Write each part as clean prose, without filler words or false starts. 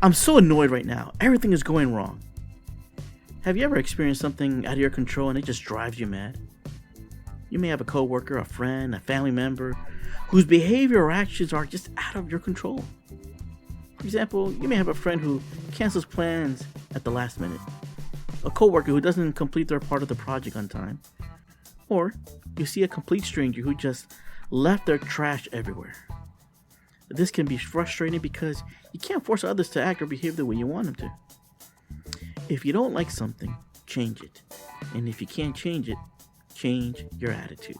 I'm so annoyed right now. Everything is going wrong. Have you ever experienced something out of your control and it just drives you mad? You may have a coworker, a friend, a family member whose behavior or actions are just out of your control. For example, you may have a friend who cancels plans at the last minute, a coworker who doesn't complete their part of the project on time, or you see a complete stranger who just left their trash everywhere. This can be frustrating because you can't force others to act or behave the way you want them to. If you don't like something, change it. And if you can't change it, change your attitude.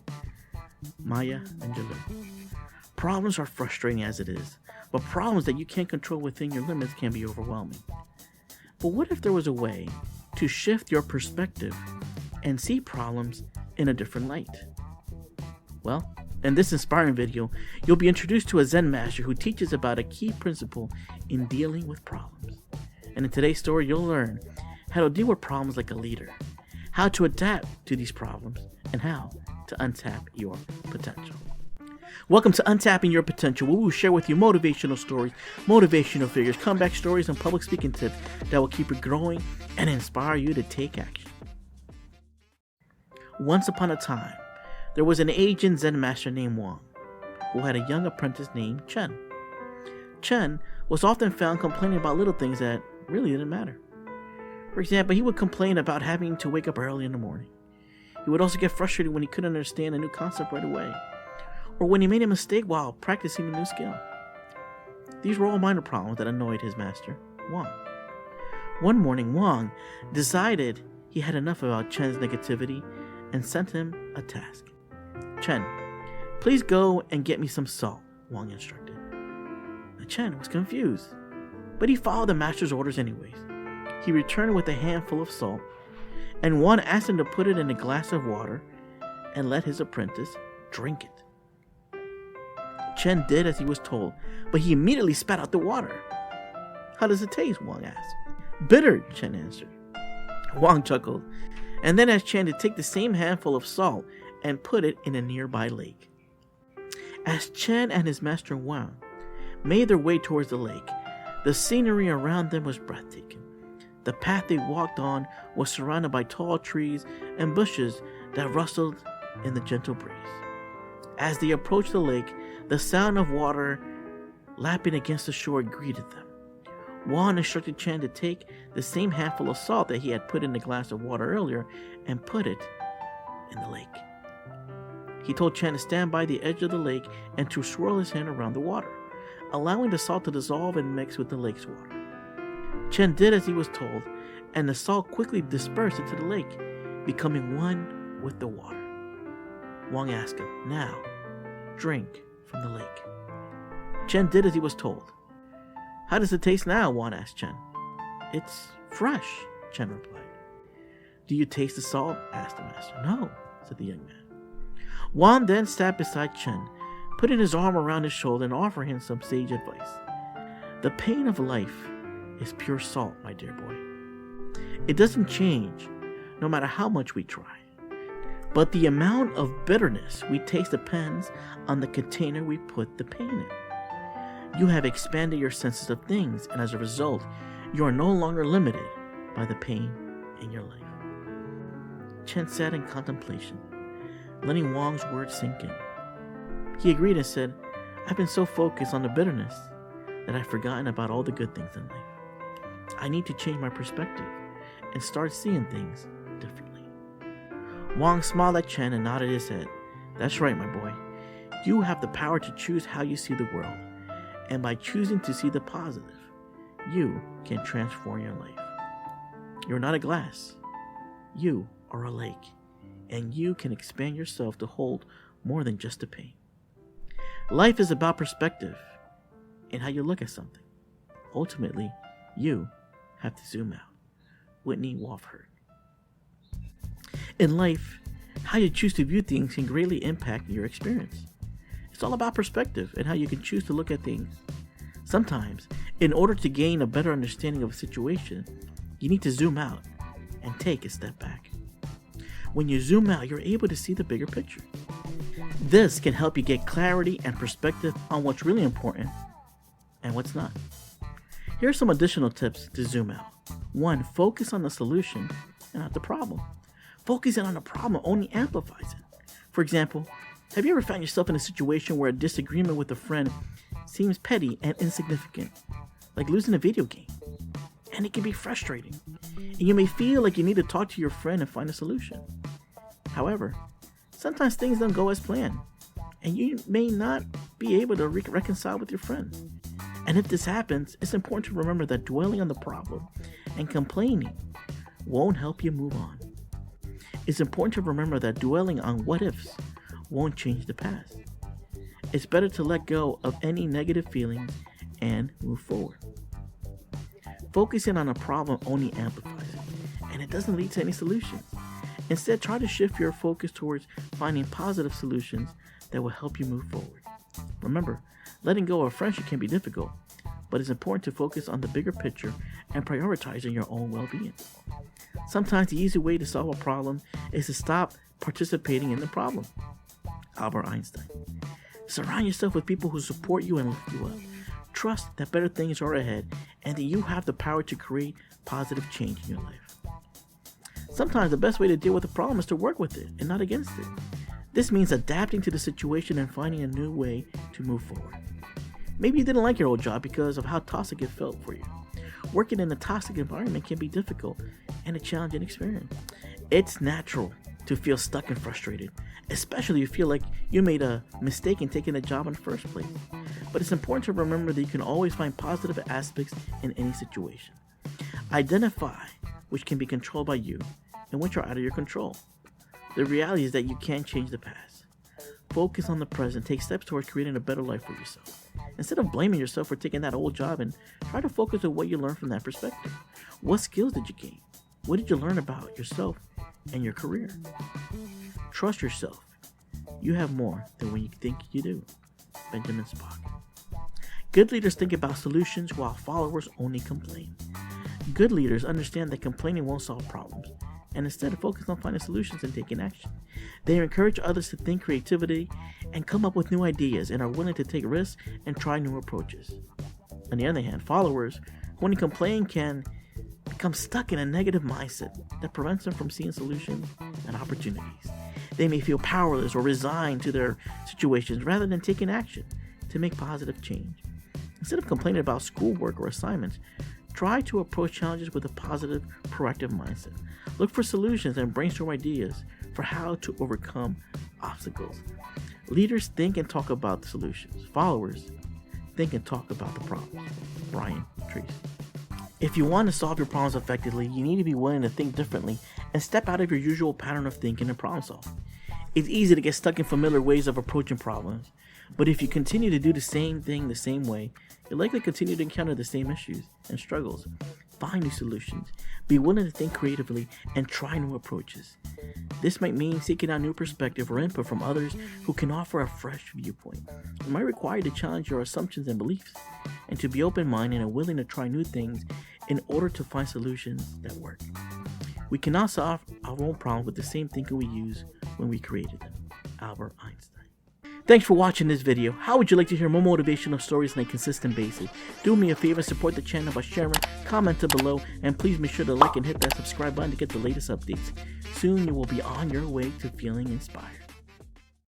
Maya Angelou. Problems are frustrating as it is, but problems that you can't control within your limits can be overwhelming. But what if there was a way to shift your perspective and see problems in a different light? Well, in this inspiring video, you'll be introduced to a Zen Master who teaches about a key principle in dealing with problems. And in today's story, you'll learn how to deal with problems like a leader, how to adapt to these problems, and how to untap your potential. Welcome to Untapping Your Potential, where we will share with you motivational stories, motivational figures, comeback stories, and public speaking tips that will keep you growing and inspire you to take action. Once upon a time, there was an aging Zen master named Wang, who had a young apprentice named Chen. Chen was often found complaining about little things that really didn't matter. For example, he would complain about having to wake up early in the morning. He would also get frustrated when he couldn't understand a new concept right away, or when he made a mistake while practicing a new skill. These were all minor problems that annoyed his master, Wang. One morning, Wang decided he had enough about Chen's negativity and sent him a task. Chen, please go and get me some salt, Wang instructed. Now, Chen was confused, but he followed the master's orders anyways. He returned with a handful of salt, and Wang asked him to put it in a glass of water and let his apprentice drink it. Chen did as he was told, but he immediately spat out the water. How does it taste? Wang asked. Bitter, Chen answered. Wang chuckled, and then asked Chen to take the same handful of salt and put it in a nearby lake. As Chen and his master Wang made their way towards the lake, the scenery around them was breathtaking. The path they walked on was surrounded by tall trees and bushes that rustled in the gentle breeze. As they approached the lake, the sound of water lapping against the shore greeted them. Wang instructed Chen to take the same handful of salt that he had put in the glass of water earlier and put it in the lake. He told Chen to stand by the edge of the lake and to swirl his hand around the water, allowing the salt to dissolve and mix with the lake's water. Chen did as he was told, and the salt quickly dispersed into the lake, becoming one with the water. Wang asked him, "Now, drink from the lake." Chen did as he was told. "How does it taste now?" Wang asked Chen. "It's fresh," Chen replied. "Do you taste the salt?" asked the master. "No," said the young man. Wang then sat beside Chen, putting his arm around his shoulder and offering him some sage advice. "The pain of life is pure salt, my dear boy. It doesn't change, no matter how much we try. But the amount of bitterness we taste depends on the container we put the pain in. You have expanded your senses of things, and as a result, you are no longer limited by the pain in your life." Chen sat in contemplation, letting Wang's words sink in. He agreed and said, "I've been so focused on the bitterness that I've forgotten about all the good things in life. I need to change my perspective and start seeing things differently." Wang smiled at Chen and nodded his head. "That's right, my boy. You have the power to choose how you see the world, and by choosing to see the positive, you can transform your life. You're not a glass. You are a lake, and you can expand yourself to hold more than just the pain." Life is about perspective and how you look at something. Ultimately, you have to zoom out. Whitney Wolfhard. In life, how you choose to view things can greatly impact your experience. It's all about perspective and how you can choose to look at things. Sometimes, in order to gain a better understanding of a situation, you need to zoom out and take a step back. When you zoom out, you're able to see the bigger picture. This can help you get clarity and perspective on what's really important and what's not. Here are some additional tips to zoom out. 1. Focus on the solution and not the problem. Focusing on the problem only amplifies it. For example, have you ever found yourself in a situation where a disagreement with a friend seems petty and insignificant, like losing a video game? And it can be frustrating, and you may feel like you need to talk to your friend and find a solution. However, sometimes things don't go as planned, and you may not be able to reconcile with your friend. And if this happens, it's important to remember that dwelling on the problem and complaining won't help you move on. It's important to remember that dwelling on what ifs won't change the past. It's better to let go of any negative feelings and move forward. Focusing on a problem only amplifies it, and it doesn't lead to any solutions. Instead, try to shift your focus towards finding positive solutions that will help you move forward. Remember, letting go of a friendship can be difficult, but it's important to focus on the bigger picture and prioritizing your own well-being. Sometimes the easy way to solve a problem is to stop participating in the problem. Albert Einstein. Surround yourself with people who support you and lift you up. Trust that better things are ahead and that you have the power to create positive change in your life. Sometimes the best way to deal with a problem is to work with it and not against it. This means adapting to the situation and finding a new way to move forward. Maybe you didn't like your old job because of how toxic it felt for you. Working in a toxic environment can be difficult and a challenging experience. It's natural to feel stuck and frustrated, especially if you feel like you made a mistake in taking a job in the first place. But it's important to remember that you can always find positive aspects in any situation. Identify which can be controlled by you and which are out of your control. The reality is that you can't change the past. Focus on the present. Take steps towards creating a better life for yourself. Instead of blaming yourself for taking that old job, and try to focus on what you learned from that perspective. What skills did you gain? What did you learn about yourself and your career? Trust yourself. You have more than when you think you do. Benjamin Spock. Good leaders think about solutions while followers only complain. Good leaders understand that complaining won't solve problems, and instead focus on finding solutions and taking action. They encourage others to think creativity and come up with new ideas, and are willing to take risks and try new approaches. On the other hand, followers who only complain can become stuck in a negative mindset that prevents them from seeing solutions and opportunities. They may feel powerless or resigned to their situations rather than taking action to make positive change. Instead of complaining about schoolwork or assignments, try to approach challenges with a positive, proactive mindset. Look for solutions and brainstorm ideas for how to overcome obstacles. Leaders think and talk about the solutions. Followers think and talk about the problems. Brian Tracy. If you want to solve your problems effectively, you need to be willing to think differently and step out of your usual pattern of thinking and problem solving. It's easy to get stuck in familiar ways of approaching problems, but if you continue to do the same thing the same way, you'll likely continue to encounter the same issues and struggles. Find new solutions, be willing to think creatively, and try new approaches. This might mean seeking out new perspective or input from others who can offer a fresh viewpoint. It might require you to challenge your assumptions and beliefs, and to be open-minded and willing to try new things in order to find solutions that work. We cannot solve our own problems with the same thinking we used when we created them. Albert Einstein. Thanks for watching this video. How would you like to hear more motivational stories on a consistent basis? Do me a favor and support the channel by sharing, commenting below, and please make sure to like and hit that subscribe button to get the latest updates. Soon you will be on your way to feeling inspired.